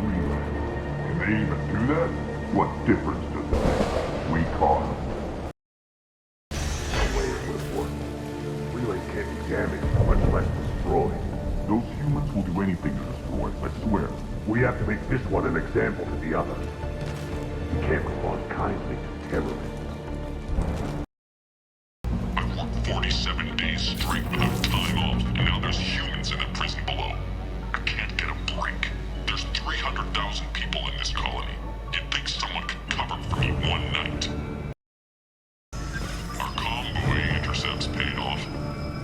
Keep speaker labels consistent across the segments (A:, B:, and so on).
A: relay. Can they even do that? What difference does it make? We caught them. No way it would have worked. Relay can't be damaged, much less destroyed. Those humans will do anything to destroy, I swear. We have to make this one an example to the others. We can't respond kindly to terrorists.
B: I've worked 47 days straight without time off, and now there's humans in the prison below. I can't get a break. There's 300,000 people in this colony. You'd think someone could cover for me one night. Our comm intercepts paid off.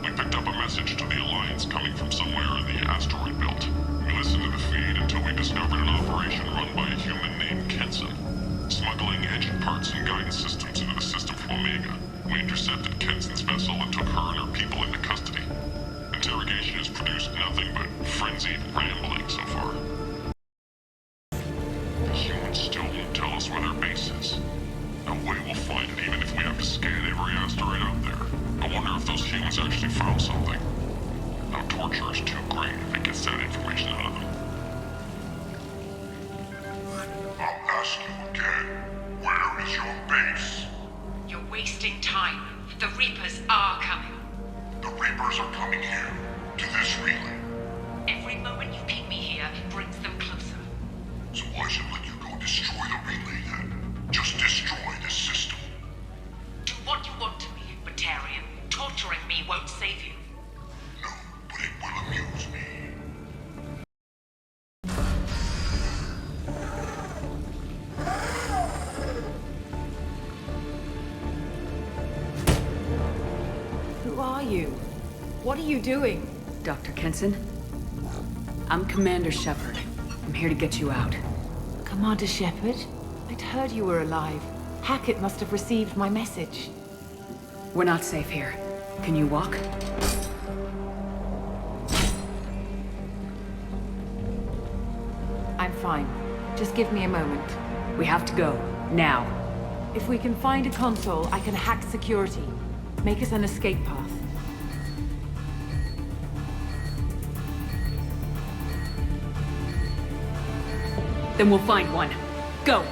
B: We picked up a message to the Alliance coming from somewhere in the asteroid belt. We listened to the feed until we discovered an operation run by a human named Kenson, smuggling engine parts and guidance systems into the system from Omega. We intercepted Kenson's vessel and took her and her people into custody. Interrogation has produced nothing but frenzied rambling so far. The humans still won't tell us where their base is. No way we'll find it even if we have to scan every asteroid out there. I wonder if those humans actually found something. Our torture is too great if it gets that information out of them.
A: I'll ask you again. Where is your base?
C: You're wasting time. The Reapers are coming.
A: The Reapers are coming here, to this relay.
C: Every moment you keep me here brings them closer.
A: So why should let you go destroy the relay then? Just destroy the system.
C: Do what you want to me, Batarian. Torturing me won't save you.
A: No, but it will amuse me.
D: Who are you? What are you doing?
E: Dr. Kenson? I'm Commander Shepard. I'm here to get you out.
D: Commander Shepard? I'd heard you were alive. Hackett must have received my message.
E: We're not safe here. Can you walk?
D: I'm fine. Just give me a moment.
E: We have to go. Now.
D: If we can find a console, I can hack security. Make us an escape path.
E: Then we'll find one. Go!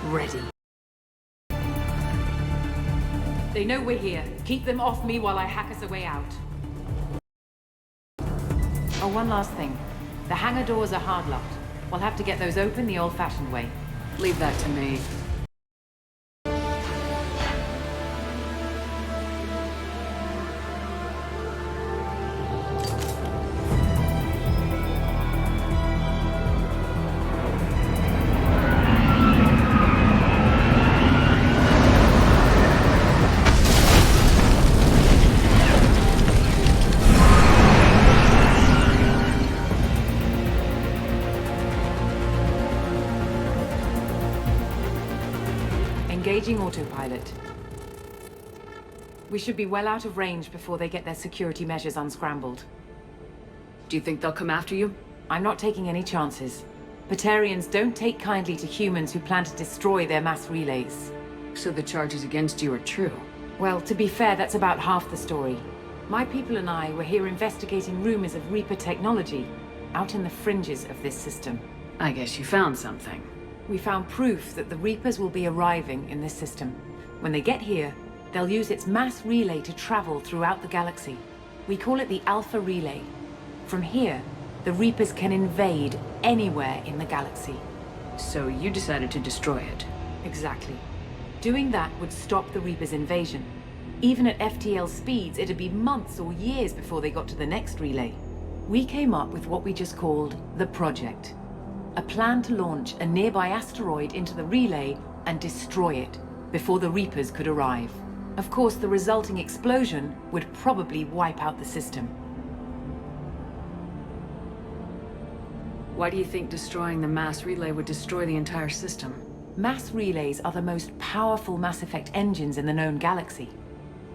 D: Ready. They know we're here. Keep them off me while I hack us a way out. Oh, one last thing. The hangar doors are hard-locked. We'll have to get those open the old-fashioned way.
E: Leave that to me.
D: Engaging autopilot. We should be well out of range before they get their security measures unscrambled.
E: Do you think they'll come after you?
D: I'm not taking any chances. Batarians don't take kindly to humans who plan to destroy their mass relays.
E: So the charges against you are true?
D: Well, to be fair, that's about half the story. My people and I were here investigating rumors of Reaper technology out in the fringes of this system.
E: I guess you found something.
D: We found proof that the Reapers will be arriving in this system. When they get here, they'll use its mass relay to travel throughout the galaxy. We call it the Alpha Relay. From here, the Reapers can invade anywhere in the galaxy.
E: So you decided to destroy it?
D: Exactly. Doing that would stop the Reapers' invasion. Even at FTL speeds, it'd be months or years before they got to the next relay. We came up with what we just called the Project. A plan to launch a nearby asteroid into the relay and destroy it before the Reapers could arrive. Of course, the resulting explosion would probably wipe out the system.
E: Why do you think destroying the mass relay would destroy the entire system?
D: Mass relays are the most powerful Mass Effect engines in the known galaxy.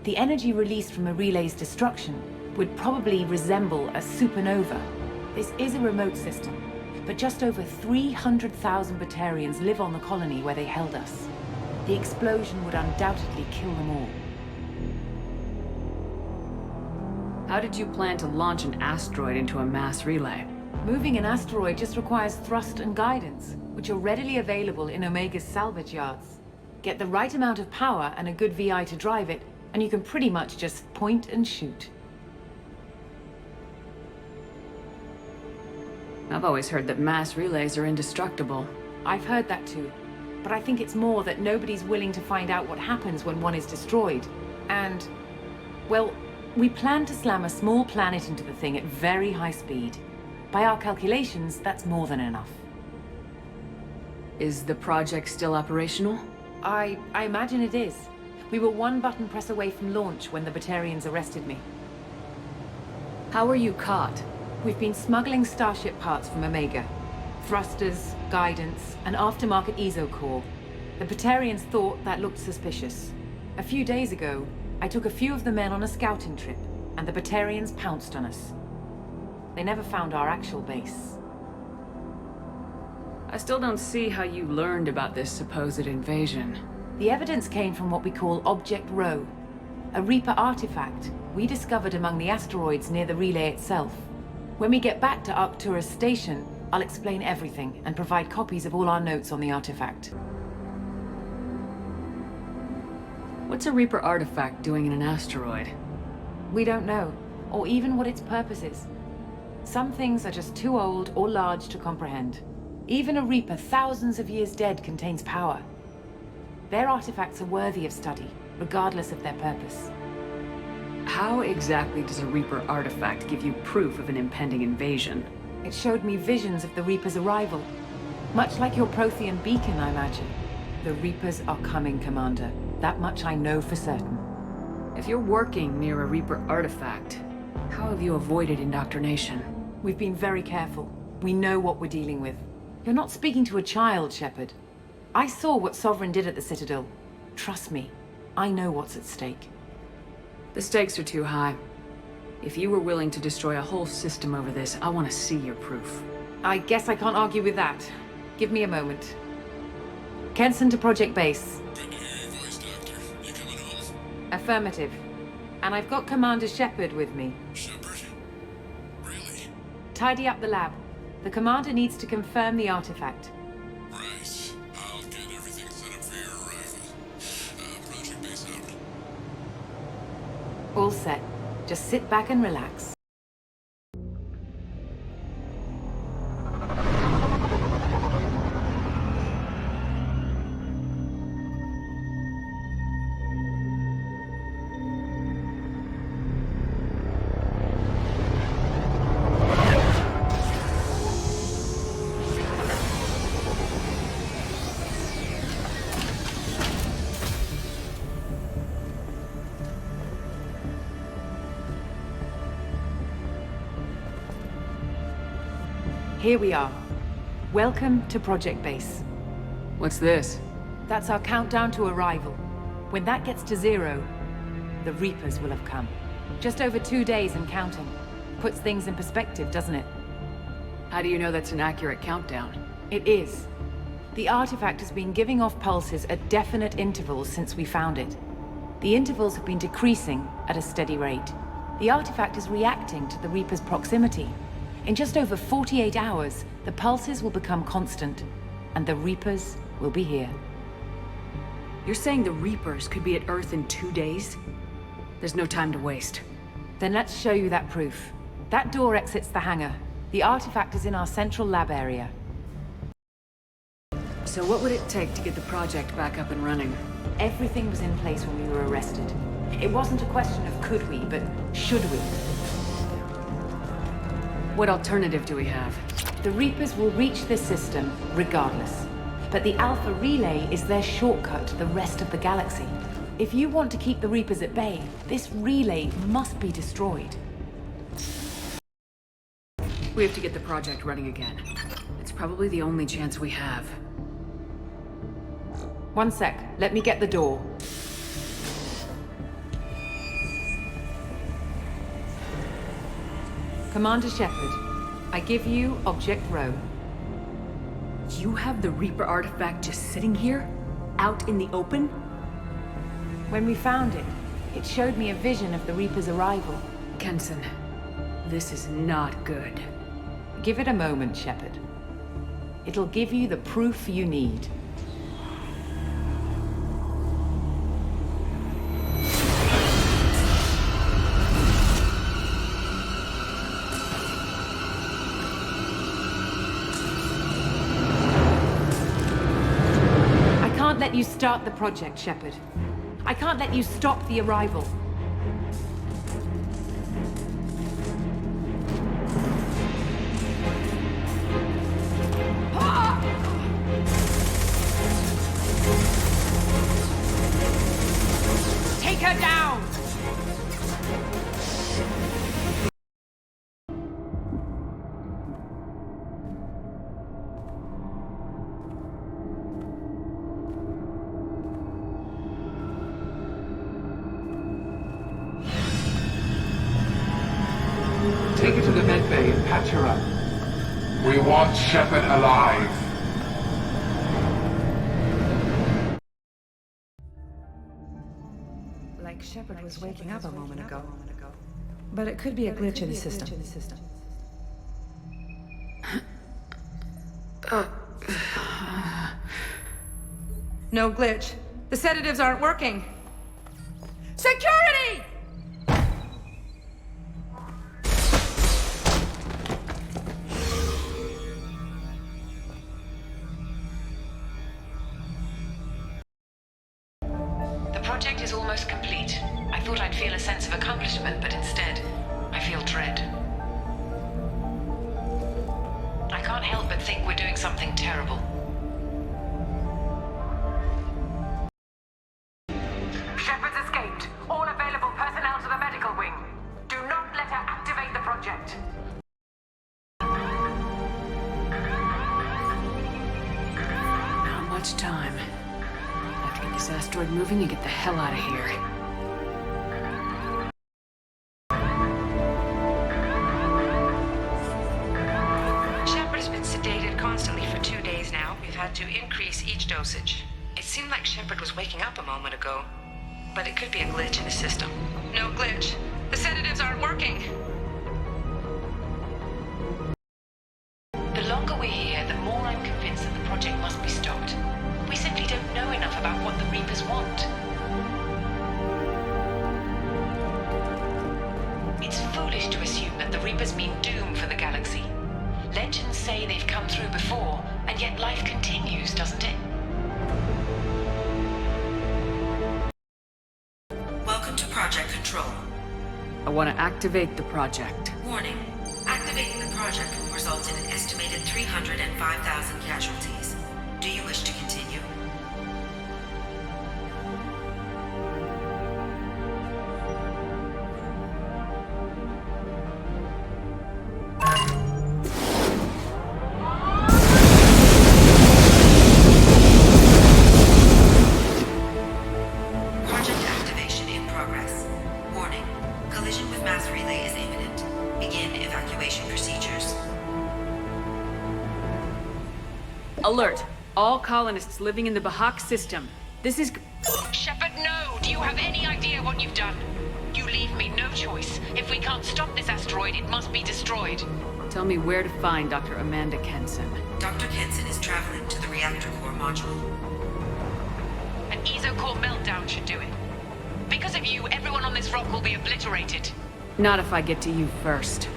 D: The energy released from a relay's destruction would probably resemble a supernova. This is a remote system, but just over 300,000 Batarians live on the colony where they held us. The explosion would undoubtedly kill them all.
E: How did you plan to launch an asteroid into a mass relay?
D: Moving an asteroid just requires thrust and guidance, which are readily available in Omega's salvage yards. Get the right amount of power and a good VI to drive it, and you can pretty much just point and shoot.
E: I've always heard that mass relays are indestructible.
D: I've heard that too. But I think it's more that nobody's willing to find out what happens when one is destroyed. And, well, we plan to slam a small planet into the thing at very high speed. By our calculations, that's more than enough.
E: Is the project still operational?
D: I imagine it is. We were one button press away from launch when the Batarians arrested me.
E: How were you caught?
D: We've been smuggling Starship parts from Omega. Thrusters, guidance, and aftermarket ESO core. The Batarians thought that looked suspicious. A few days ago, I took a few of the men on a scouting trip, and the Batarians pounced on us. They never found our actual base.
E: I still don't see how you learned about this supposed invasion.
D: The evidence came from what we call Object Rho, a Reaper artifact we discovered among the asteroids near the relay itself. When we get back to Arcturus Station, I'll explain everything and provide copies of all our notes on the artifact.
E: What's a Reaper artifact doing in an asteroid?
D: We don't know, or even what its purpose is. Some things are just too old or large to comprehend. Even a Reaper thousands of years dead contains power. Their artifacts are worthy of study, regardless of their purpose.
E: How exactly does a Reaper artifact give you proof of an impending invasion?
D: It showed me visions of the Reaper's arrival. Much like your Prothean beacon, I imagine. The Reapers are coming, Commander. That much I know for certain.
E: If you're working near a Reaper artifact, how have you avoided indoctrination?
D: We've been very careful. We know what we're dealing with. You're not speaking to a child, Shepard. I saw what Sovereign did at the Citadel. Trust me, I know what's at stake.
E: The stakes are too high. If you were willing to destroy a whole system over this, I want to see your proof.
D: I guess I can't argue with that. Give me a moment. Kenson to Project Base.
B: Good to hear your voice, Doctor. You coming home?
D: Affirmative. And I've got Commander Shepard with me.
B: Shepard? Really?
D: Tidy up the lab. The Commander needs to confirm the artifact.
B: Right. I'll get everything set up for your arrival. Project Base out.
D: All set. Just sit back and relax. Here we are. Welcome to Project Base.
E: What's this?
D: That's our countdown to arrival. When that gets to 0, the Reapers will have come. Just over 2 days and counting. Puts things in perspective, doesn't it?
E: How do you know that's an accurate countdown?
D: It is. The artifact has been giving off pulses at definite intervals since we found it. The intervals have been decreasing at a steady rate. The artifact is reacting to the Reaper's proximity. In just over 48 hours, the pulses will become constant, and the Reapers will be here.
E: You're saying the Reapers could be at Earth in 2 days? There's no time to waste.
D: Then let's show you that proof. That door exits the hangar. The artifact is in our central lab area.
E: So what would it take to get the project back up and running?
D: Everything was in place when we were arrested. It wasn't a question of could we, but should we.
E: What alternative do we have?
D: The Reapers will reach this system regardless. But the Alpha Relay is their shortcut to the rest of the galaxy. If you want to keep the Reapers at bay, this relay must be destroyed.
E: We have to get the project running again. It's probably the only chance we have.
D: One sec, let me get the door. Commander Shepard, I give you Object Rho.
E: You have the Reaper artifact just sitting here? Out in the open?
D: When we found it, it showed me a vision of the Reaper's arrival.
E: Kenson. This is not good.
D: Give it a moment, Shepard. It'll give you the proof you need. I can't let you start the project, Shepard. I can't let you stop the arrival. Take her down!
F: Take her to the med bay and patch her up. We want Shepard alive.
G: Like Shepard was waking up a moment ago. But it could be a glitch in the system. No glitch. The sedatives aren't working. Security!
C: The project is almost complete. I thought I'd feel a sense of accomplishment, but instead, I feel dread. I can't help but think we're doing something terrible. Shepard's escaped. All available personnel to the medical wing. Do not let her activate the project.
E: Not much time. I have to get this asteroid moving and get the hell out of here.
C: Shepard has been sedated constantly for 2 days now. We've had to increase each dosage. It seemed like Shepard was waking up a moment ago, but it could be a glitch in the system. No glitch. The sedatives aren't working. The longer we're here, the more I'm convinced that the project must be stopped. We simply don't know enough about what the Reapers want. It's foolish to assume that the Reapers mean doom for the galaxy. Legends say they've come through before, and yet life continues, doesn't it?
H: Welcome to Project Control.
E: I want to activate the project.
H: Warning. Activating the project will result in an estimated 305,000 casualties. Do you wish to continue? Project activation in progress. Warning. Collision with mass relay is imminent. Begin evacuation procedures.
E: Alert! All colonists living in the Bahak system. This is...
C: Shepard, no! Do you have any idea what you've done? You leave me no choice. If we can't stop this asteroid, it must be destroyed.
E: Tell me where to find Dr. Amanda Kenson.
H: Dr. Kenson is traveling to the reactor core module.
C: An ESO-core meltdown should do it. Because of you, everyone on this rock will be obliterated.
E: Not if I get to you first.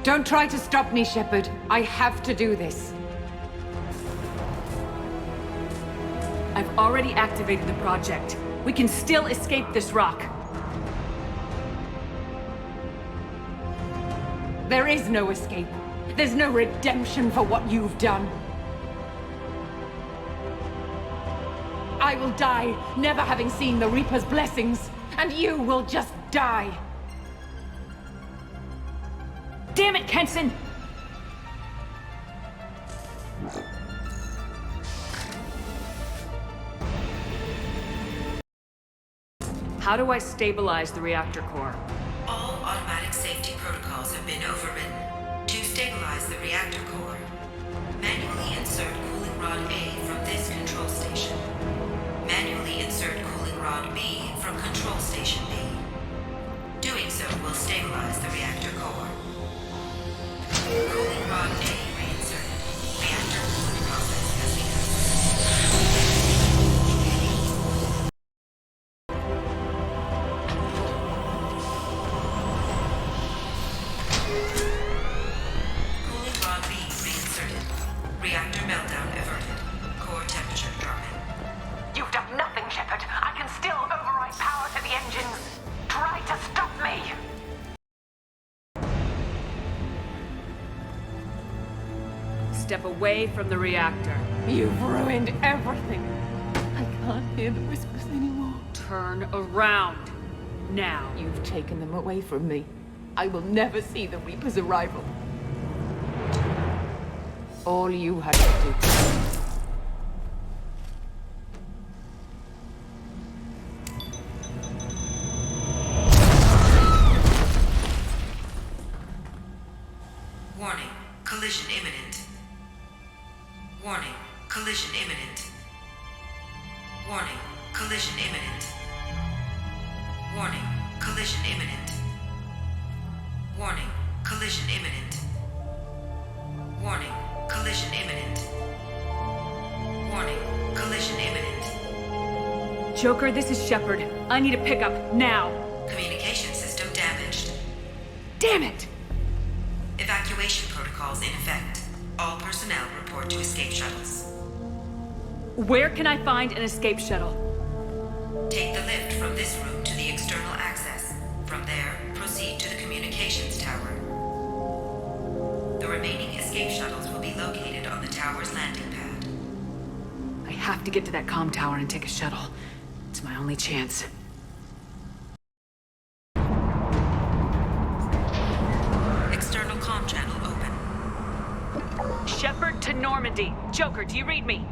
D: Don't try to stop me, Shepard. I have to do this.
E: I've already activated the project. We can still escape this rock.
D: There is no escape. There's no redemption for what you've done. I will die, never having seen the Reaper's blessings, and you will just die.
E: Damn it, Kenson! How do I stabilize the reactor core?
H: All automatic safety protocols have been overridden. To stabilize the reactor core, manually insert
E: step away from the reactor.
D: You've ruined everything. I can't hear the whispers anymore.
E: Turn around. Now.
D: You've taken them away from me. I will never see the Reaper's arrival. All you had to do.
H: Warning, collision imminent. Warning, collision imminent. Warning, collision imminent. Warning, collision imminent. Warning, collision imminent. Warning, collision imminent. Warning, collision imminent.
E: Joker, this is Shepard. I need a pickup, now.
H: Communication system damaged.
E: Damn it!
H: Evacuation protocols in effect. All personnel report to escape shuttles.
E: Where can I find an escape shuttle?
H: Take the lift from this room to the external access. From there, proceed to the communications tower. The remaining escape shuttles will be located on the tower's landing pad.
E: I have to get to that comm tower and take a shuttle. It's my only chance.
H: External comm channel open.
E: Shepard to Normandy. Joker, do you read me?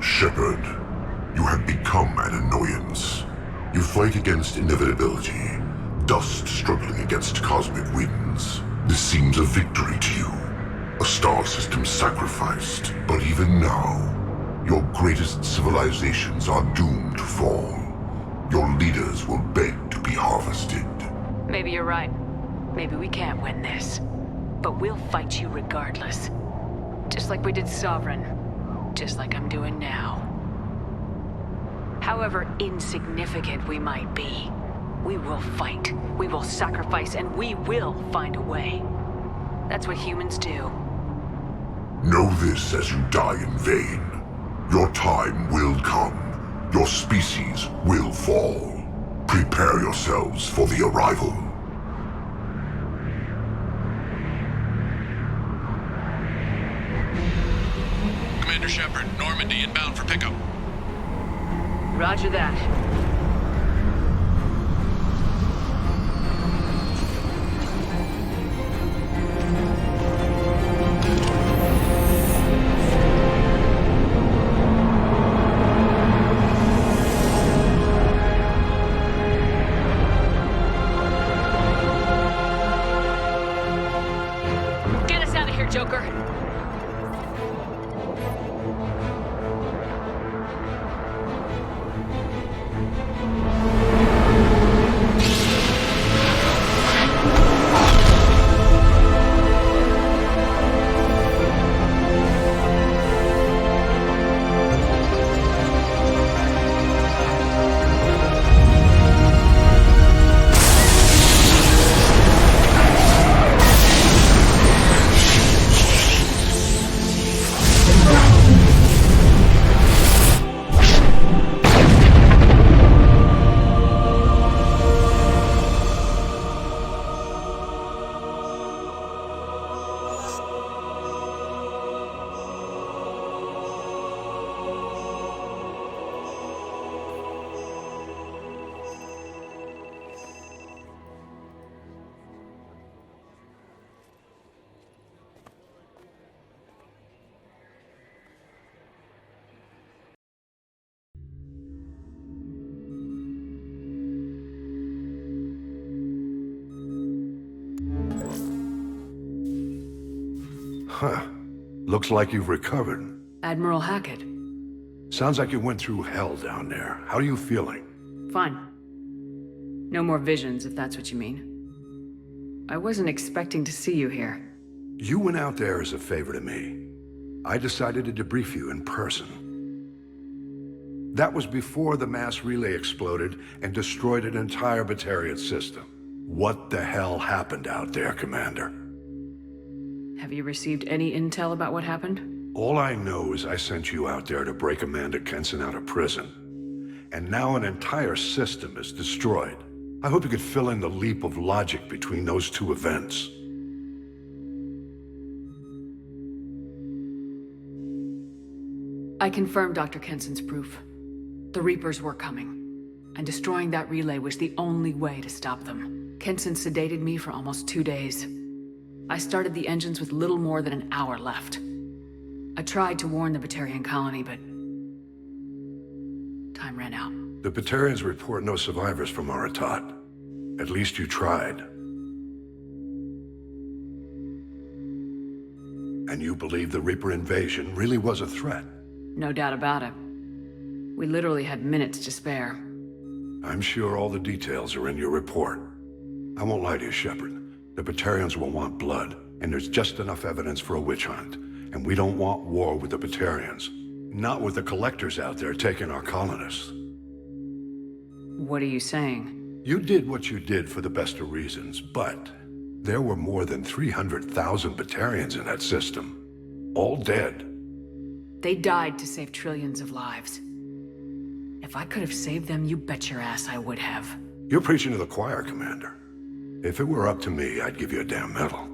A: Shepard, you have become an annoyance. You fight against inevitability, dust struggling against cosmic winds. This seems a victory to you. A star system sacrificed, but even now, your greatest civilizations are doomed to fall. Your leaders will beg to be harvested.
E: Maybe you're right. Maybe we can't win this. But we'll fight you regardless. Just like we did Sovereign. Just like I'm doing now. However insignificant we might be, we will fight, we will sacrifice, and we will find a way. That's what humans do.
A: Know this as you die in vain. Your time will come. Your species will fall. Prepare yourselves for the arrival.
I: Commander Shepard, Normandy inbound for pickup.
E: Roger that. Get us out of here, Joker.
J: Huh. Looks like you've recovered.
E: Admiral Hackett.
J: Sounds like you went through hell down there. How are you feeling?
E: Fine. No more visions, if that's what you mean. I wasn't expecting to see you here.
J: You went out there as a favor to me. I decided to debrief you in person. That was before the mass relay exploded and destroyed an entire Batarian system. What the hell happened out there, Commander?
E: Have you received any intel about what happened?
J: All I know is I sent you out there to break Amanda Kenson out of prison. and now an entire system is destroyed. I hope you could fill in the leap of logic between those two events.
E: I confirmed Dr. Kenson's proof. The Reapers were coming, and destroying that relay was the only way to stop them. Kenson sedated me for almost 2 days. I started the engines with little more than an hour left. I tried to warn the Batarian colony, but time ran out.
J: The Batarians report no survivors from Aratat. At least you tried. And you believe the Reaper invasion really was a threat?
E: No doubt about it. We literally had minutes to spare.
J: I'm sure all the details are in your report. I won't lie to you, Shepard. The Batarians will want blood, and there's just enough evidence for a witch hunt. And we don't want war with the Batarians. Not with the collectors out there taking our colonists.
E: What are you saying?
J: You did what you did for the best of reasons, but there were more than 300,000 Batarians in that system. All dead.
E: They died to save trillions of lives. If I could have saved them, you bet your ass I would have.
J: You're preaching to the choir, Commander. If it were up to me, I'd give you a damn medal.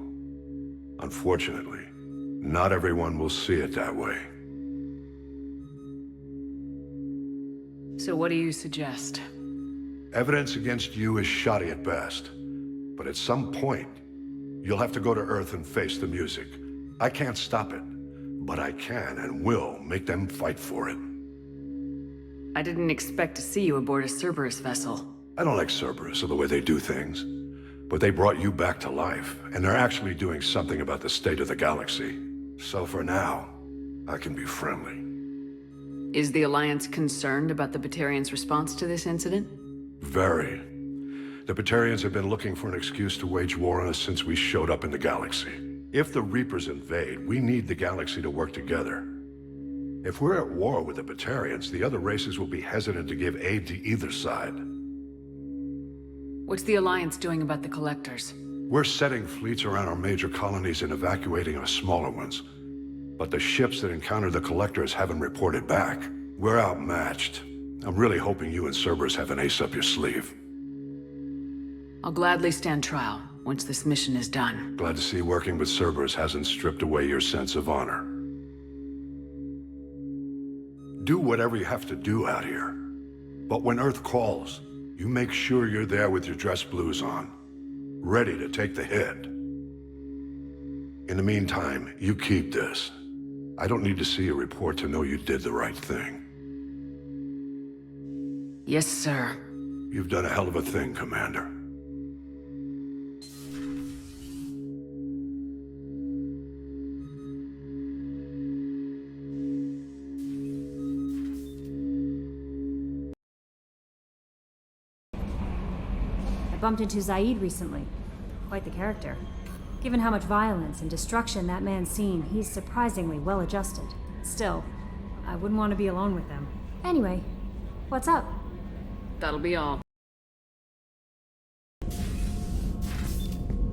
J: Unfortunately, not everyone will see it that way.
E: So what do you suggest?
J: Evidence against you is shoddy at best. But at some point, you'll have to go to Earth and face the music. I can't stop it, but I can and will make them fight for it.
E: I didn't expect to see you aboard a Cerberus vessel.
J: I don't like Cerberus or the way they do things. But they brought you back to life, and they're actually doing something about the state of the galaxy. So for now, I can be friendly.
E: Is the Alliance concerned about the Batarians' response to this incident?
J: Very. The Batarians have been looking for an excuse to wage war on us since we showed up in the galaxy. If the Reapers invade, we need the galaxy to work together. If we're at war with the Batarians, the other races will be hesitant to give aid to either side.
E: What's the Alliance doing about the Collectors?
J: We're setting fleets around our major colonies and evacuating our smaller ones. But the ships that encountered the Collectors haven't reported back. We're outmatched. I'm really hoping you and Cerberus have an ace up your sleeve.
E: I'll gladly stand trial once this mission is done.
J: Glad to see working with Cerberus hasn't stripped away your sense of honor. Do whatever you have to do out here. But when Earth calls, you make sure you're there with your dress blues on, ready to take the hit. In the meantime, you keep this. I don't need to see a report to know you did the right thing.
E: Yes, sir.
J: You've done a hell of a thing, Commander.
K: I bumped into Zaid recently. Quite the character. Given how much violence and destruction that man's seen, he's surprisingly well adjusted. Still, I wouldn't want to be alone with them. Anyway, what's up?
E: That'll be all.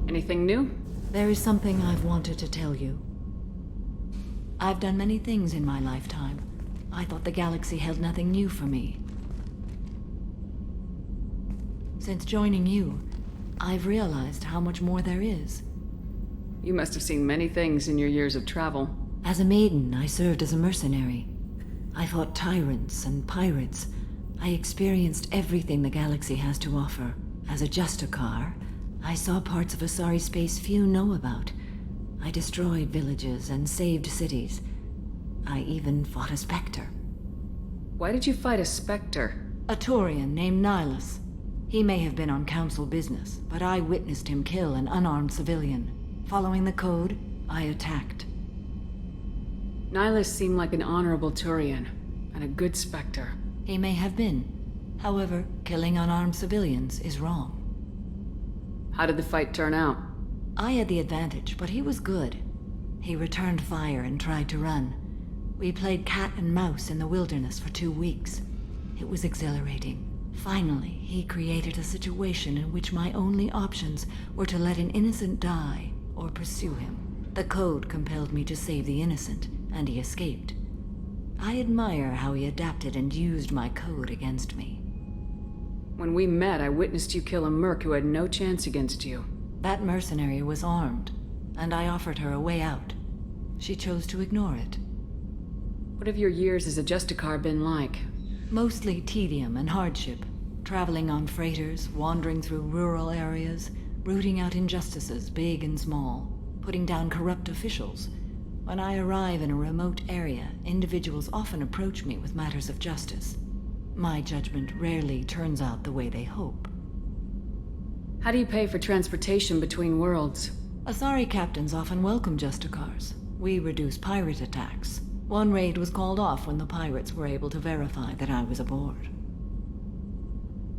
E: Anything new?
D: There is something I've wanted to tell you. I've done many things in my lifetime. I thought the galaxy held nothing new for me. Since joining you, I've realized how much more there is.
E: You must have seen many things in your years of travel.
D: As a maiden, I served as a mercenary. I fought tyrants and pirates. I experienced everything the galaxy has to offer. As a Justicar, I saw parts of Asari space few know about. I destroyed villages and saved cities. I even fought a Spectre.
E: Why did you fight a Spectre?
D: A Taurian named Nihilus. He may have been on Council business, but I witnessed him kill an unarmed civilian. Following the code, I attacked.
E: Nihilus seemed like an honorable Turian, and a good Spectre.
D: He may have been. However, killing unarmed civilians is wrong.
E: How did the fight turn out?
D: I had the advantage, but he was good. He returned fire and tried to run. We played cat and mouse in the wilderness for 2 weeks. It was exhilarating. Finally, he created a situation in which my only options were to let an innocent die or pursue him. The code compelled me to save the innocent, and he escaped.
L: I admire how he adapted and used my code against me.
E: When we met, I witnessed you kill a merc who had no chance against you.
L: That mercenary was armed, and I offered her a way out. She chose to ignore it.
E: What have your years as a Justicar been like?
L: Mostly tedium and hardship. Traveling on freighters, wandering through rural areas, rooting out injustices big and small, putting down corrupt officials. When I arrive in a remote area, individuals often approach me with matters of justice. My judgment rarely turns out the way they hope.
E: How do you pay for transportation between worlds?
L: Asari captains often welcome Justicars. We reduce pirate attacks. One raid was called off when the pirates were able to verify that I was aboard.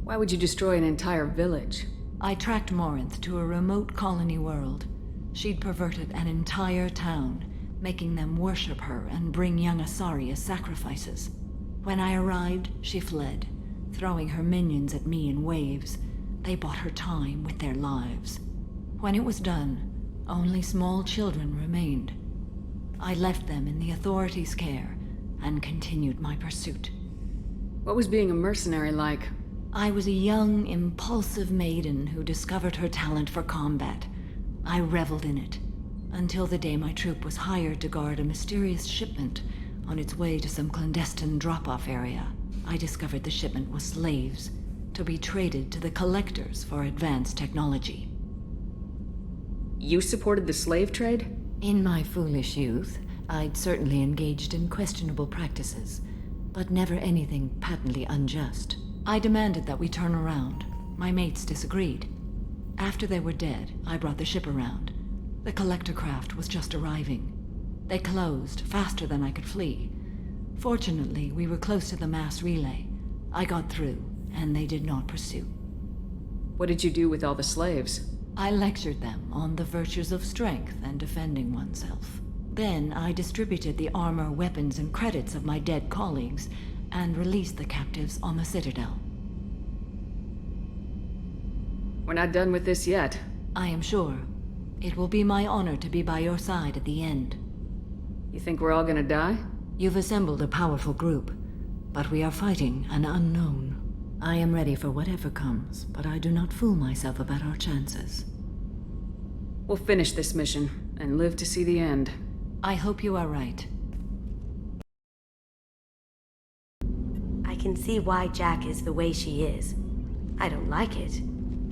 E: Why would you destroy an entire village?
L: I tracked Morinth to a remote colony world. She'd perverted an entire town, making them worship her and bring young Asari as sacrifices. When I arrived, she fled, throwing her minions at me in waves. They bought her time with their lives. When it was done, only small children remained. I left them in the authorities' care and continued my pursuit.
E: What was being a mercenary like?
L: I was a young, impulsive maiden who discovered her talent for combat. I reveled in it, until the day my troop was hired to guard a mysterious shipment on its way to some clandestine drop-off area. I discovered the shipment was slaves, to be traded to the collectors for advanced technology.
E: You supported the slave trade?
L: In my foolish youth, I'd certainly engaged in questionable practices, but never anything patently unjust. I demanded that we turn around. My mates disagreed. After they were dead, I brought the ship around. The collector craft was just arriving. They closed faster than I could flee. Fortunately, we were close to the mass relay. I got through, and they did not pursue.
E: What did you do with all the slaves?
L: I lectured them on the virtues of strength and defending oneself. Then I distributed the armor, weapons, and credits of my dead colleagues and released the captives on the Citadel.
E: We're not done with this yet.
L: I am sure. It will be my honor to be by your side at the end.
E: You think we're all gonna die?
L: You've assembled a powerful group, but we are fighting an unknown. I am ready for whatever comes, but I do not fool myself about our chances.
E: We'll finish this mission and live to see the end.
L: I hope you are right.
M: I can see why Jack is the way she is. I don't like it,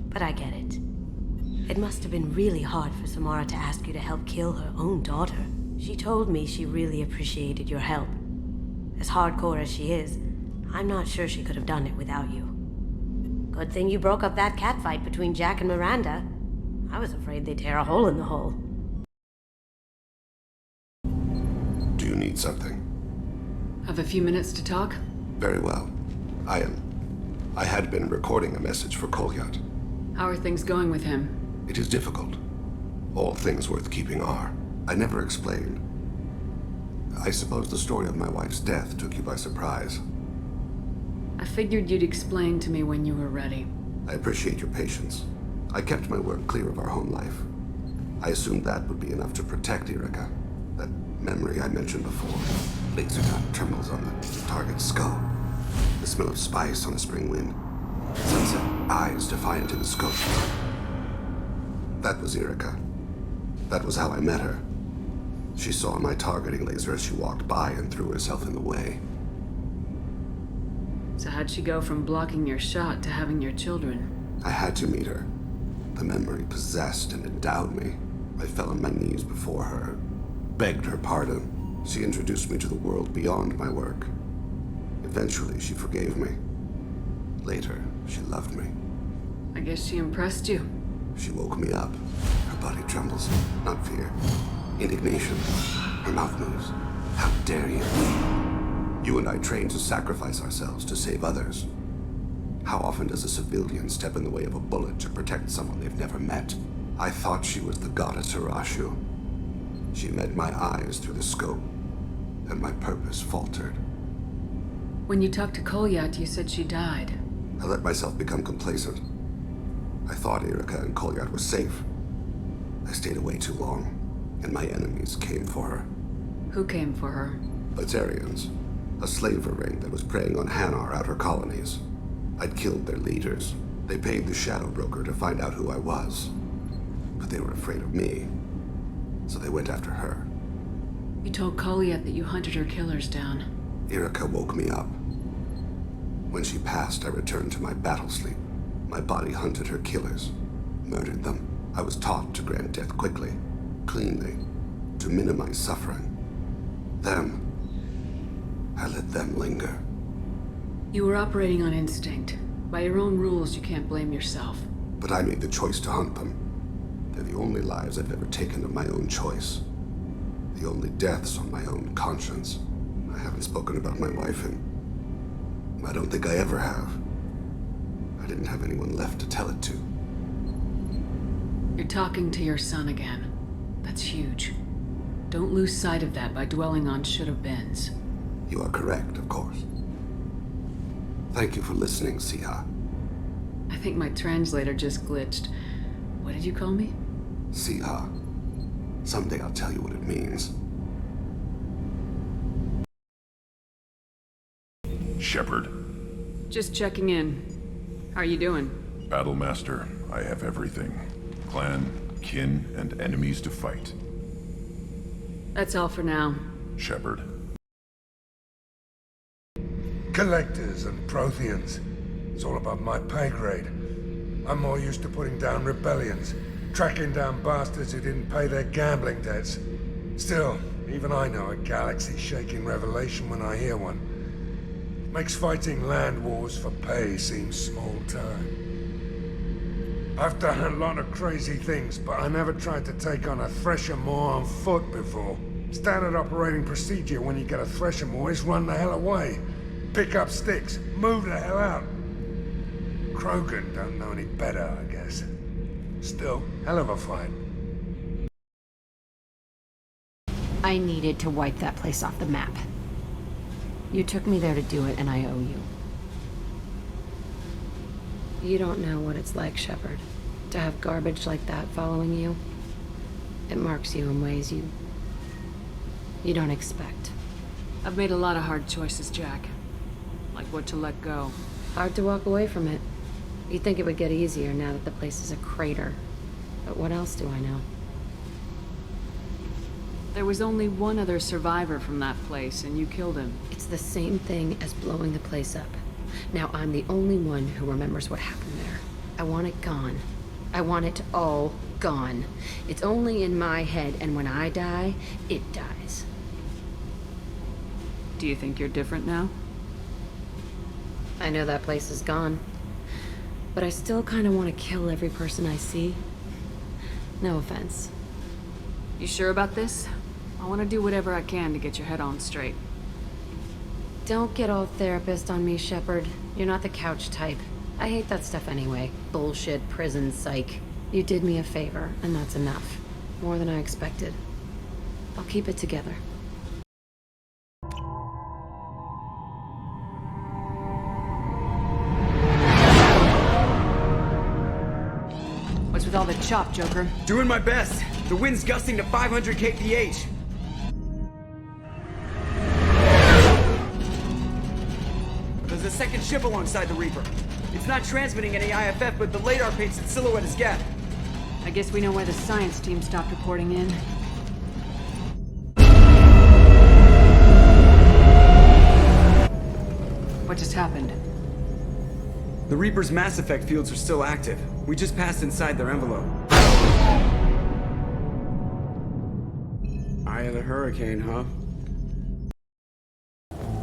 M: but I get it. It must have been really hard for Samara to ask you to help kill her own daughter. She told me she really appreciated your help. As hardcore as she is, I'm not sure she could have done it without you. Good thing you broke up that catfight between Jack and Miranda. I was afraid they'd tear a hole in the hull.
N: Do you need something?
E: Have a few minutes to talk?
N: Very well. I had been recording a message for Kolyat.
E: How are things going with him?
N: It is difficult. All things worth keeping are. I never explained. I suppose the story of my wife's death took you by surprise.
E: I figured you'd explain to me when you were ready.
N: I appreciate your patience. I kept my work clear of our home life. I assumed that would be enough to protect Erica. That memory I mentioned before. Laser dot trembles on the target's skull. The smell of spice on a spring wind. Sunset eyes defiant in the scope. That was Erica. That was how I met her. She saw my targeting laser as she walked by and threw herself in the way.
E: So how'd she go from blocking your shot to having your children?
N: I had to meet her. The memory possessed and endowed me. I fell on my knees before her, begged her pardon. She introduced me to the world beyond my work. Eventually, she forgave me. Later, she loved me.
E: I guess she impressed you.
N: She woke me up. Her body trembles. Not fear. Indignation. Her mouth moves. How dare you? You and I trained to sacrifice ourselves to save others. How often does a civilian step in the way of a bullet to protect someone they've never met? I thought she was the goddess Arashu. She met my eyes through the scope, and my purpose faltered.
E: When you talked to Kolyat, you said she died.
N: I let myself become complacent. I thought Erica and Kolyat were safe. I stayed away too long, and my enemies came for her.
E: Who came for her?
N: Batarians. A slaver ring that was preying on Hanar outer colonies. I'd killed their leaders. They paid the Shadow Broker to find out who I was. But they were afraid of me, so they went after her.
E: You told Koliet that you hunted her killers down.
N: Irika woke me up. When she passed, I returned to my battle sleep. My body hunted her killers, murdered them. I was taught to grant death quickly, cleanly, to minimize suffering. Them, I let them linger.
E: You were operating on instinct. By your own rules, you can't blame yourself.
N: But I made the choice to hunt them. They're the only lives I've ever taken of my own choice. The only deaths on my own conscience. I haven't spoken about my wife, and I don't think I ever have. I didn't have anyone left to tell it to.
E: You're talking to your son again. That's huge. Don't lose sight of that by dwelling on should-have-beens.
N: You are correct, of course. Thank you for listening, Siha.
E: I think my translator just glitched. What did you call me?
N: Siha. Someday I'll tell you what it means.
A: Shepard.
E: Just checking in. How are you doing?
A: Battlemaster, I have everything. Clan, kin, and enemies to fight.
E: That's all for now.
A: Shepard.
O: Collectors and Protheans. It's all above my pay grade. I'm more used to putting down rebellions, tracking down bastards who didn't pay their gambling debts. Still, even I know a galaxy-shaking revelation when I hear one. It makes fighting land wars for pay seem small time. I've done a lot of crazy things, but I never tried to take on a Thresher Maw on foot before. Standard operating procedure when you get a Thresher Maw is run the hell away. Pick up sticks, move the hell out. Krogan don't know any better, I guess. Still, hell of a fight.
M: I needed to wipe that place off the map. You took me there to do it, and I owe you. You don't know what it's like, Shepard, to have garbage like that following you. It marks you in ways you don't expect.
E: I've made a lot of hard choices, Jack. Like what to let go.
M: Hard to walk away from it. You'd think it would get easier now that the place is a crater. But what else do I know?
E: There was only one other survivor from that place, and you killed him.
M: It's the same thing as blowing the place up. Now I'm the only one who remembers what happened there. I want it gone. I want it all gone. It's only in my head, and when I die, it dies.
E: Do you think you're different now?
M: I know that place is gone. But I still kind of want to kill every person I see. No offense.
E: You sure about this? I want to do whatever I can to get your head on straight.
M: Don't get all therapist on me, Shepard. You're not the couch type. I hate that stuff anyway. Bullshit, prison, psych. You did me a favor, and that's enough. More than I expected. I'll keep it together.
E: What's with all the chop, Joker?
P: Doing my best. The wind's gusting to 500 kph. There's a second ship alongside the Reaper. It's not transmitting any IFF, but the radar paints its silhouette as Gap.
E: I guess we know why the science team stopped reporting in. What just happened?
P: The Reaper's mass effect fields are still active. We just passed inside their envelope. Eye of the hurricane, huh?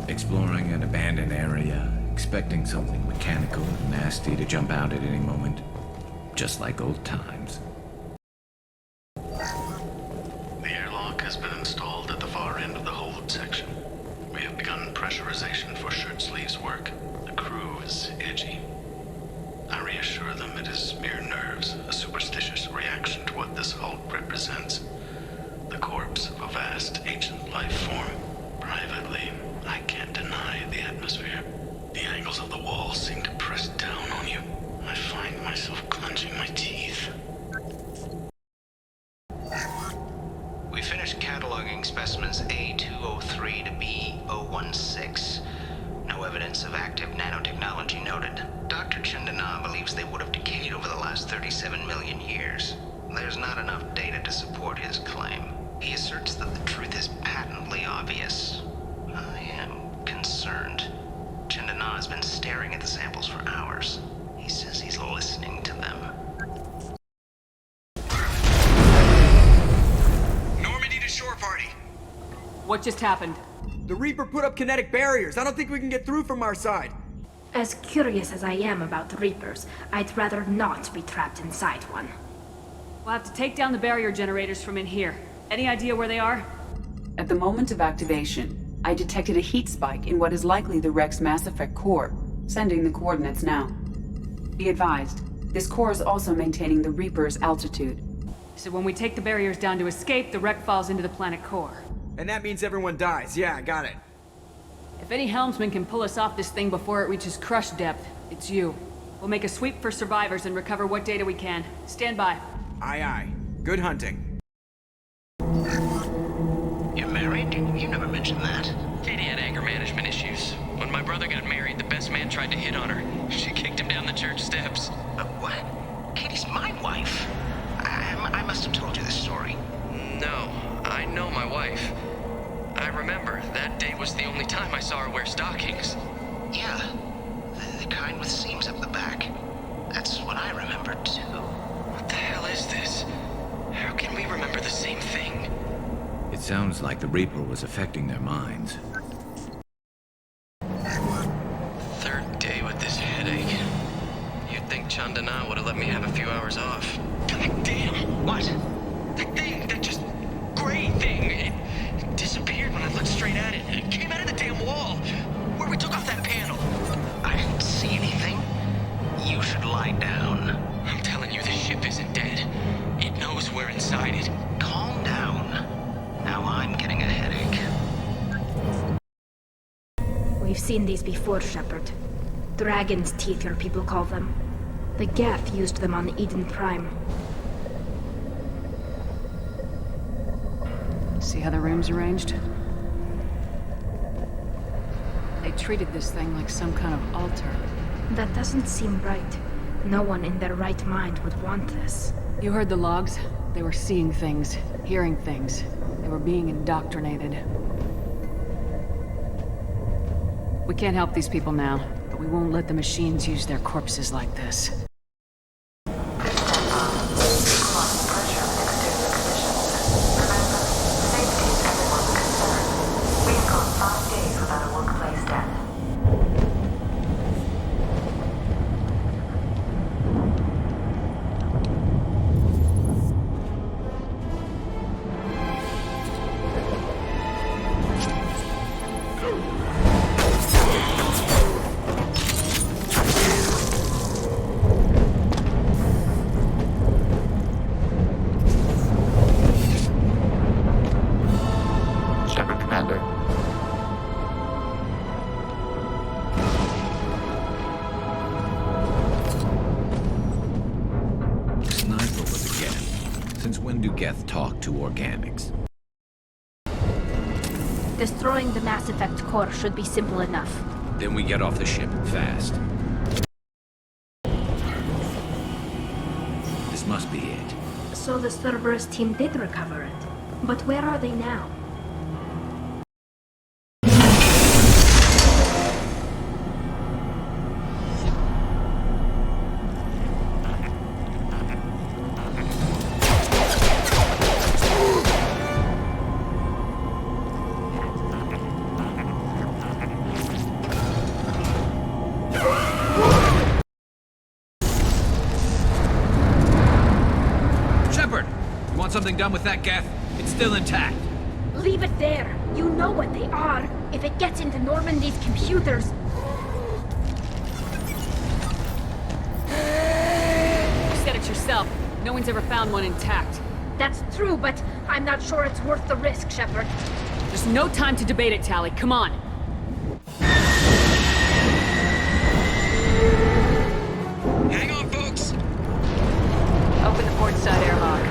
Q: Exploring an abandoned area, expecting something mechanical and nasty to jump out at any moment. Just like old times.
B: The airlock has been installed at the far end of the hold section. We have begun pressurization for shirt sleeves work. The crew is edgy. I reassure them it is mere nerves, a superstitious reaction to what this hulk represents. The corpse of a vast, ancient life form. Privately, I can't deny the atmosphere. The angles of the walls seem to press down on you. I find myself clenching my teeth. We
R: We finished cataloging specimens A203 to B016. No evidence of active nanotechnology noted. Dr. Chandana believes they would have decayed over the last 37 million years. There's not enough data to support his claim. He asserts that the truth is patently obvious. I am concerned. Chandana has been staring at the samples for hours. He says he's listening to them.
P: Normandy to shore party.
E: What just happened?
P: The Reaper put up kinetic barriers. I don't think we can get through from our side.
S: As curious as I am about the Reapers, I'd rather not be trapped inside one.
E: We'll have to take down the barrier generators from in here. Any idea where they are?
T: At the moment of activation, I detected a heat spike in what is likely the Rex Mass Effect core, sending the coordinates now. Be advised, this core is also maintaining the Reaper's altitude.
E: So when we take the barriers down to escape, the wreck falls into the planet core.
P: And that means everyone dies. Yeah, I got it.
E: If any helmsman can pull us off this thing before it reaches crush depth, it's you. We'll make a sweep for survivors and recover what data we can. Stand by.
P: Aye, aye. Good hunting.
R: You're married? You never mentioned that.
I: Katie had anger management issues. When my brother got married, the best man tried to hit on her. She kicked him down the church steps.
R: What? Katie's my wife. I must have told you this story.
I: No, I know my wife. I remember that day was the only time I saw her wear stockings.
R: Yeah, the kind with seams up the back. That's what I remember too.
I: What the hell is this? How can we remember the same thing?
Q: It sounds like the Reaper was affecting their minds.
I: Third day with this headache. You'd think Chandana would have let me have a few hours off. God damn!
R: What?
I: That thing, that just gray thing, it disappeared when I looked straight at it. It came out of the damn wall, where we took off that panel.
R: I didn't see anything. You should lie down.
I: I'm telling you, the ship isn't dead. It knows we're inside it.
R: Calm down. Now I'm getting a headache.
S: We've seen these before, Shepard. Dragon's teeth, your people call them. The Geth used them on Eden Prime.
E: See how the room's arranged? They treated this thing like some kind of altar.
S: That doesn't seem right. No one in their right mind would want this.
E: You heard the logs? They were seeing things, hearing things. They were being indoctrinated. We can't help these people now, but we won't let the machines use their corpses like this.
Q: To organics.
S: Destroying the Mass Effect core should be simple enough.
Q: Then we get off the ship fast. This must be it.
S: So the Cerberus team did recover it. But where are they now?
Q: Something done with that Geth? It's still intact.
S: Leave it there. You know what they are. If it gets into Normandy's computers...
E: You said it yourself. No one's ever found one intact.
S: That's true, but I'm not sure it's worth the risk, Shepard.
E: There's no time to debate it, Tali. Come on.
I: Hang on, folks.
E: Open the port side airlock.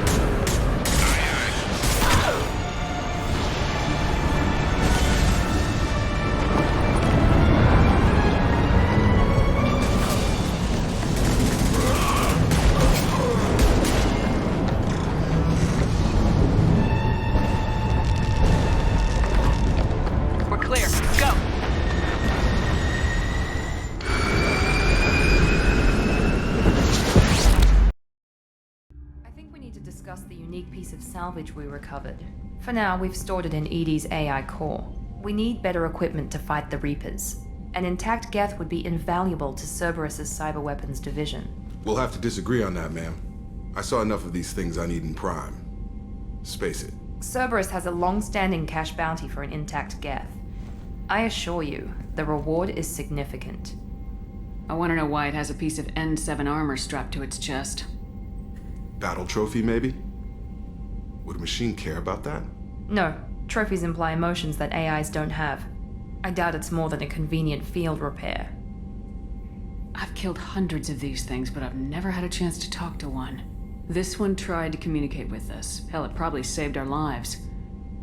U: of salvage we recovered. For now, we've stored it in EDI's AI core. We need better equipment to fight the Reapers. An intact Geth would be invaluable to Cerberus's cyber weapons division.
V: We'll have to disagree on that, ma'am. I saw enough of these things I need in Prime. Space it.
U: Cerberus has a long-standing cash bounty for an intact Geth. I assure you, the reward is significant.
E: I want to know why it has a piece of N7 armor strapped to its chest.
V: Battle trophy, maybe? Would a machine care about that?
U: No, trophies imply emotions that AIs don't have. I doubt it's more than a convenient field repair.
E: I've killed hundreds of these things, but I've never had a chance to talk to one. This one tried to communicate with us. Hell, it probably saved our lives.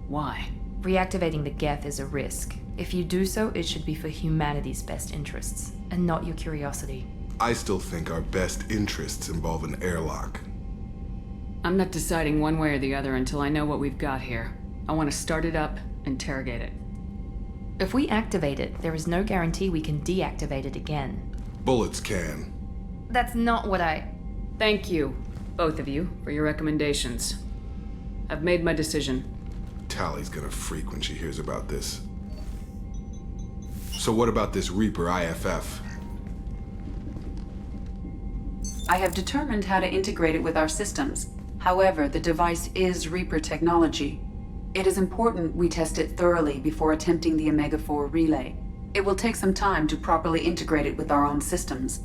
E: Why?
U: Reactivating the Geth is a risk. If you do so, it should be for humanity's best interests, and not your curiosity.
V: I still think our best interests involve an airlock.
E: I'm not deciding one way or the other until I know what we've got here. I want to start it up, interrogate it.
U: If we activate it, there is no guarantee we can deactivate it again.
V: Bullets can.
U: That's not what I...
E: Thank you, both of you, for your recommendations. I've made my decision.
V: Tally's gonna freak when she hears about this. So what about this Reaper IFF?
T: I have determined how to integrate it with our systems. However, the device is Reaper technology. It is important we test it thoroughly before attempting the Omega-4 relay. It will take some time to properly integrate it with our own systems.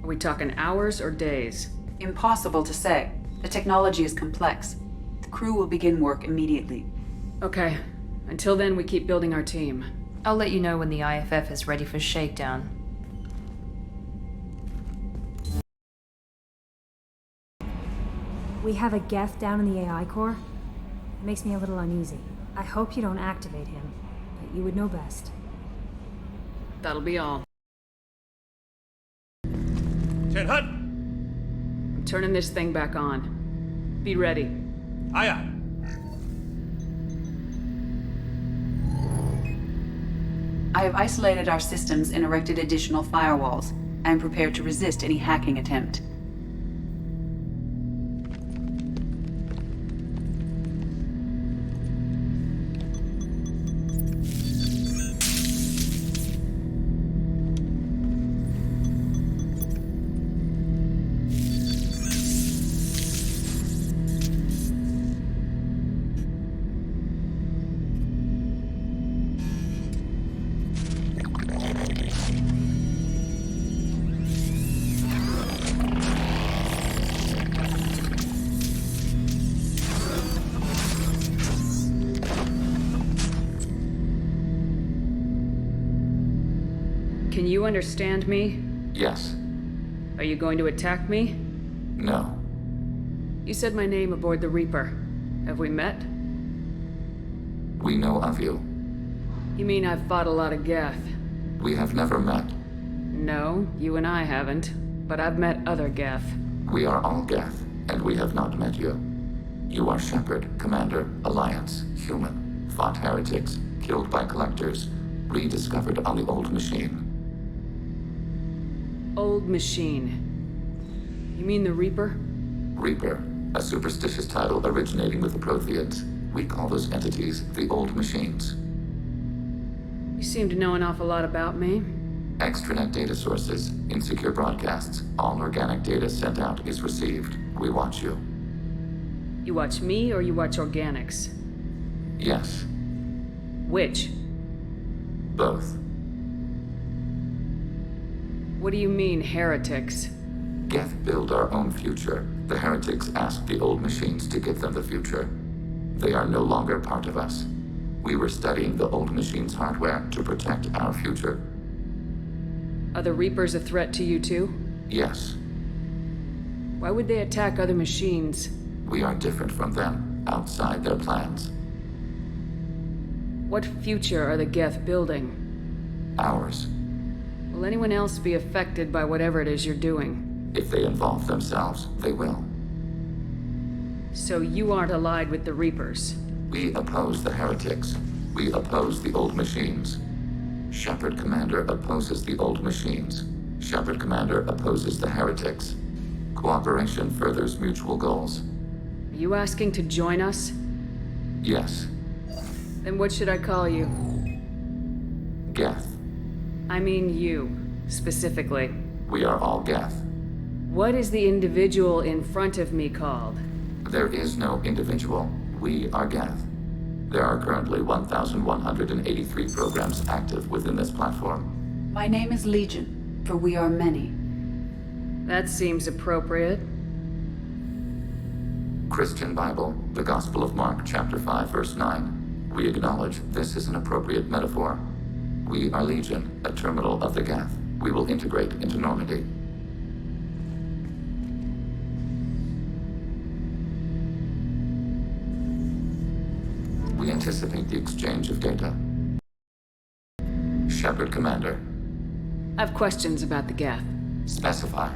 E: Are we talking hours or days?
T: Impossible to say. The technology is complex. The crew will begin work immediately.
E: Okay. Until then, we keep building our team.
U: I'll let you know when the IFF is ready for shakedown.
K: We have a Geth down in the AI core? It makes me a little uneasy. I hope you don't activate him, but you would know best.
E: That'll be all.
W: Hut!
E: I'm turning this thing back on. Be ready.
W: Aye, aye.
T: I have isolated our systems and erected additional firewalls. I am prepared to resist any hacking attempt.
E: Can you understand me?
X: Yes.
E: Are you going to attack me?
X: No.
E: You said my name aboard the Reaper. Have we met?
X: We know of you.
E: You mean I've fought a lot of Geth?
X: We have never met.
E: No, you and I haven't. But I've met other Geth.
X: We are all Geth, and we have not met you. You are Shepherd, Commander, Alliance, human, fought heretics, killed by collectors, rediscovered on the old machine.
E: Old machine. You mean the Reaper?
X: Reaper, a superstitious title originating with the Protheans. We call those entities the old machines.
E: You seem to know an awful lot about me.
X: Extranet data sources, insecure broadcasts, all organic data sent out is received. We watch you.
E: You watch me or you watch organics?
X: Yes.
E: Which?
X: Both.
E: What do you mean, heretics?
X: Geth build our own future. The heretics ask the old machines to give them the future. They are no longer part of us. We were studying the old machines' hardware to protect our future.
E: Are the Reapers a threat to you too?
X: Yes.
E: Why would they attack other machines?
X: We are different from them, outside their plans.
E: What future are the Geth building?
X: Ours.
E: Will anyone else be affected by whatever it is you're doing?
X: If they involve themselves, they will.
E: So you aren't allied with the Reapers?
X: We oppose the heretics. We oppose the old machines. Shepherd Commander opposes the old machines. Shepherd Commander opposes the heretics. Cooperation furthers mutual goals.
E: You asking to join us?
X: Yes,
E: Then what should I call you?
X: Geth.
E: I mean you, specifically.
X: We are all Geth.
E: What is the individual in front of me called?
X: There is no individual. We are Geth. There are currently 1,183 programs active within this platform.
T: My name is Legion, for we are many.
E: That seems appropriate.
X: Christian Bible, the Gospel of Mark, chapter 5, verse 9. We acknowledge this is an appropriate metaphor. We are Legion, a terminal of the Geth. We will integrate into Normandy. We anticipate the exchange of data. Shepard, Commander.
E: I have questions about the Geth.
X: Specify.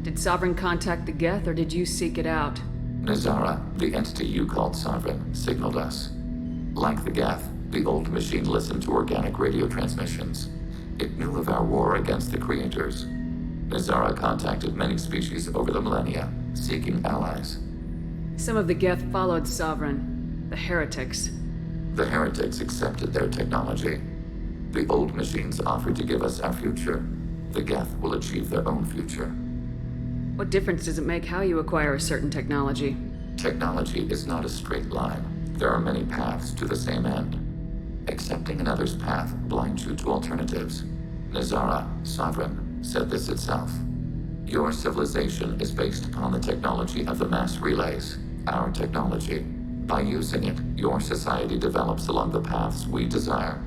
E: Did Sovereign contact the Geth, or did you seek it out?
X: Nazara, the entity you called Sovereign, signaled us. Like the Geth, the old machine listened to organic radio transmissions. It knew of our war against the creators. Nazara contacted many species over the millennia, seeking allies.
E: Some of the Geth followed Sovereign. The heretics.
X: The heretics accepted their technology. The old machines offered to give us our future. The Geth will achieve their own future.
E: What difference does it make how you acquire a certain technology?
X: Technology is not a straight line. There are many paths to the same end. Accepting another's path blinds you to alternatives. Nazara, Sovereign, said this itself. Your civilization is based upon the technology of the mass relays, our technology. By using it, your society develops along the paths we desire.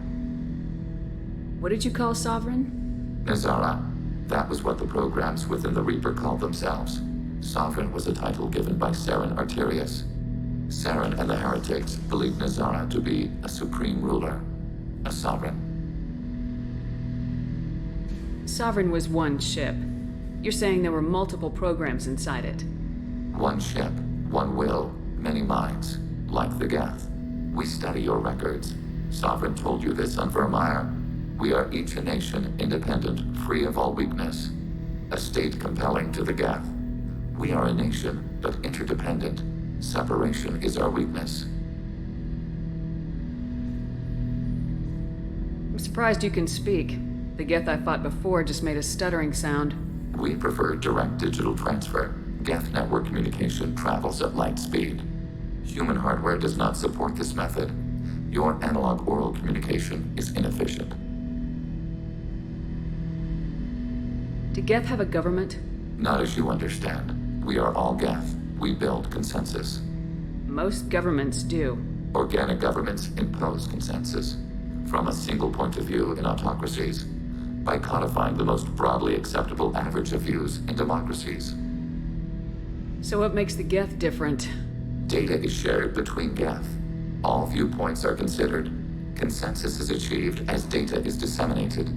E: What did you call Sovereign?
X: Nazara. That was what the programs within the Reaper called themselves. Sovereign was a title given by Saren Arterius. Saren and the heretics believed Nazara to be a supreme ruler, a sovereign.
E: Sovereign was one ship. You're saying there were multiple programs inside it.
X: One ship, one will, many minds, like the Geth. We study your records. Sovereign told you this on Vermeer. We are each a nation, independent, free of all weakness. A state compelling to the Geth. We are a nation, but interdependent. Separation is our weakness.
E: I'm surprised you can speak. The Geth I fought before just made a stuttering sound.
X: We prefer direct digital transfer. Geth network communication travels at light speed. Human hardware does not support this method. Your analog oral communication is inefficient.
E: Do Geth have a government?
X: Not as you understand. We are all Geth. We build consensus.
E: Most governments do.
X: Organic governments impose consensus. From a single point of view in autocracies. By codifying the most broadly acceptable average of views in democracies.
E: So what makes the Geth different?
X: Data is shared between Geth. All viewpoints are considered. Consensus is achieved as data is disseminated.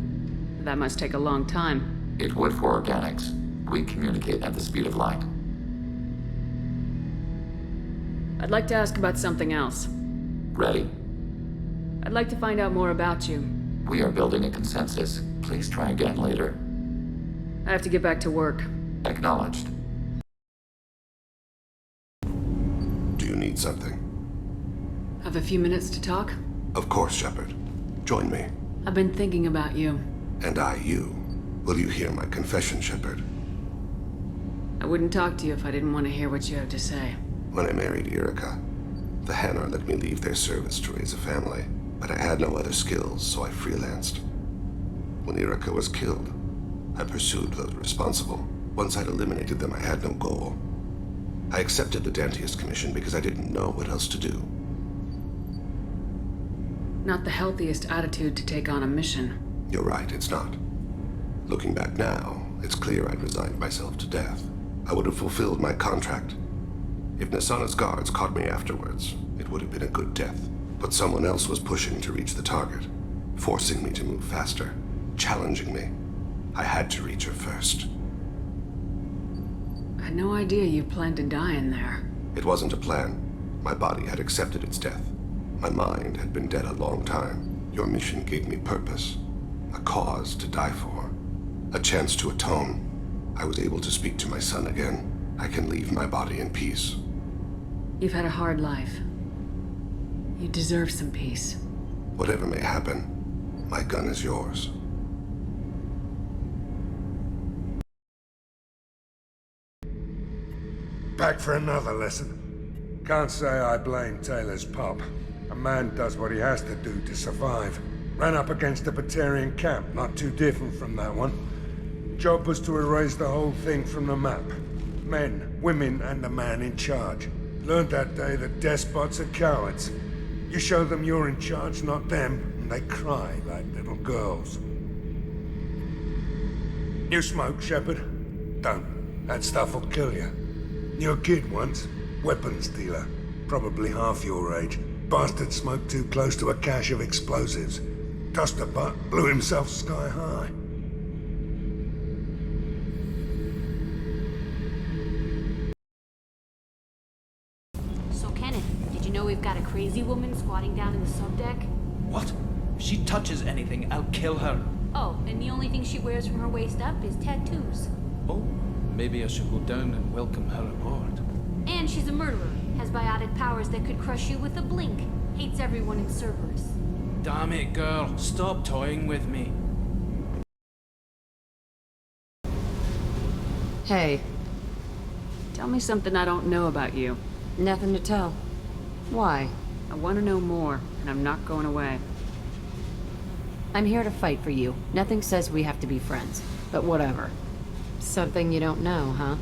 E: That must take a long time.
X: It would for organics. We communicate at the speed of light.
E: I'd like to ask about something else.
X: Ready?
E: I'd like to find out more about you.
X: We are building a consensus. Please try again later.
E: I have to get back to work.
X: Acknowledged.
N: Do you need something?
E: Have a few minutes to talk?
N: Of course, Shepard. Join me.
E: I've been thinking about you.
N: And I you. Will you hear my confession, Shepard?
E: I wouldn't talk to you if I didn't want to hear what you have to say.
N: When I married Erica, the Hanar let me leave their service to raise a family, but I had no other skills, so I freelanced. When Erica was killed, I pursued those responsible. Once I'd eliminated them, I had no goal. I accepted the Dantius Commission because I didn't know what else to do.
E: Not the healthiest attitude to take on a mission.
N: You're right, it's not. Looking back now, it's clear I'd resigned myself to death. I would have fulfilled my contract. If Nasana's guards caught me afterwards, it would have been a good death. But someone else was pushing to reach the target, forcing me to move faster, challenging me. I had to reach her first.
E: I had no idea you planned to die in there.
N: It wasn't a plan. My body had accepted its death. My mind had been dead a long time. Your mission gave me purpose, a cause to die for, a chance to atone. I was able to speak to my son again. I can leave my body in peace.
E: You've had a hard life. You deserve some peace.
N: Whatever may happen, my gun is yours.
O: Back for another lesson. Can't say I blame Taylor's pop. A man does what he has to do to survive. Ran up against a Batarian camp, not too different from that one. Job was to erase the whole thing from the map. Men, women, and the man in charge. Learned that day that despots are cowards. You show them you're in charge, not them, and they cry like little girls. You smoke, Shepard? Don't. That stuff will kill you. You're a kid once. Weapons dealer. Probably half your age. Bastard smoked too close to a cache of explosives. Tossed a butt, blew himself sky high.
C: So, Kenneth, did you know we've got a crazy woman squatting down in the subdeck?
F: What? If she touches anything, I'll kill her.
C: Oh, and the only thing she wears from her waist up is tattoos.
F: Oh, maybe I should go down and welcome her aboard.
C: And she's a murderer, has biotic powers that could crush you with a blink, hates everyone in Cerberus.
F: Damn it, girl. Stop toying with me.
E: Hey. Tell me something I don't know about you.
G: Nothing to tell. Why?
E: I want to know more, and I'm not going away.
G: I'm here to fight for you. Nothing says we have to be friends, but whatever. Something you don't know, huh?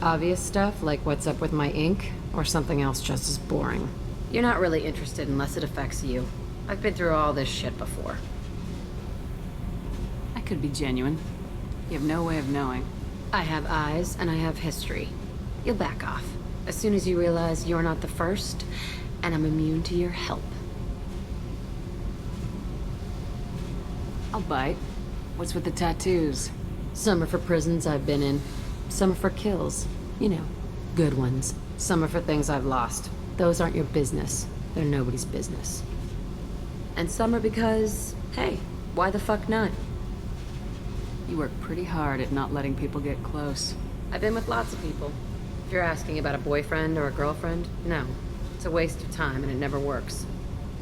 G: Obvious stuff, like what's up with my ink, or something else just as boring. You're not really interested unless it affects you. I've been through all this shit before.
E: I could be genuine. You have no way of knowing.
G: I have eyes, and I have history. You'll back off. As soon as you realize you're not the first, and I'm immune to your help.
E: I'll bite. What's with the tattoos?
G: Some are for prisons I've been in. Some are for kills. You know, good ones. Some are for things I've lost. Those aren't your business. They're nobody's business. And some are because, hey, why the fuck not?
E: You work pretty hard at not letting people get close.
G: I've been with lots of people. If you're asking about a boyfriend or a girlfriend, no. It's a waste of time and it never works.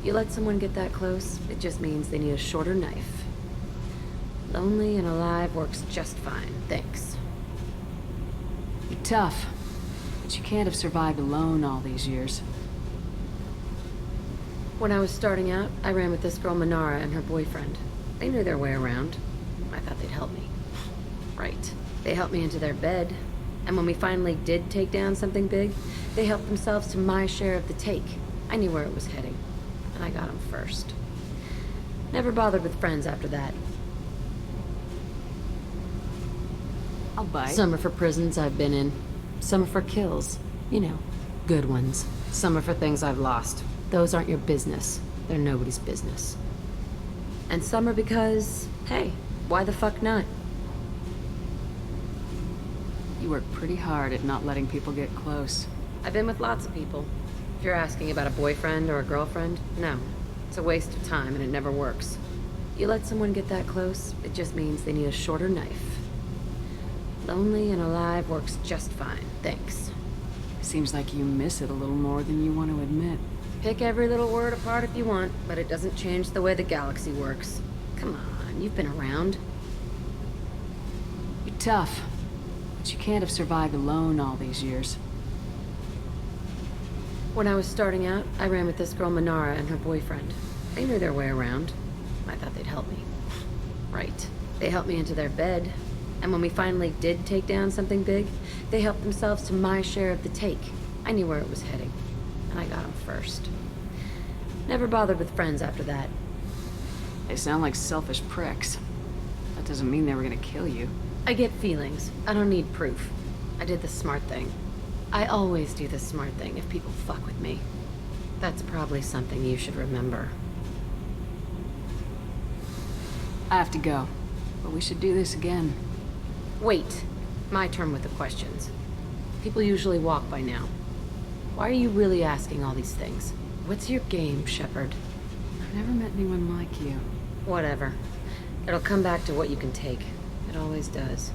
G: You let someone get that close, it just means they need a shorter knife. Lonely and alive works just fine, thanks.
E: You're tough, but you can't have survived alone all these years.
G: When I was starting out, I ran with this girl Manara and her boyfriend. They knew their way around. I thought they'd help me. Right. They helped me into their bed. And when we finally did take down something big, they helped themselves to my share of the take. I knew where it was heading. And I got them first. Never bothered with friends after that.
E: I'll bite.
G: Some are for prisons I've been in. Some are for kills. You know, good ones. Some are for things I've lost. Those aren't your business. They're nobody's business. And some are because, hey, why the fuck not?
E: You work pretty hard at not letting people get close.
G: I've been with lots of people. If you're asking about a boyfriend or a girlfriend, no. It's a waste of time and it never works. You let someone get that close, it just means they need a shorter knife. Lonely and alive works just fine, thanks.
E: Seems like you miss it a little more than you want to admit.
G: Pick every little word apart if you want, but it doesn't change the way the galaxy works. Come on, you've been around.
E: You're tough, but you can't have survived alone all these years.
G: When I was starting out, I ran with this girl Manara and her boyfriend. They knew their way around. I thought they'd help me. Right. They helped me into their bed. And when we finally did take down something big, they helped themselves to my share of the take. I knew where it was heading. And I got them first. Never bothered with friends after that.
E: They sound like selfish pricks. That doesn't mean they were gonna kill you.
G: I get feelings. I don't need proof. I did the smart thing. I always do the smart thing if people fuck with me. That's probably something you should remember.
E: I have to go, but we should do this again.
G: Wait. My turn with the questions. People usually walk by now. Why are you really asking all these things? What's your game, Shepard?
E: I've never met anyone like you.
G: Whatever. It'll come back to what you can take. It always does.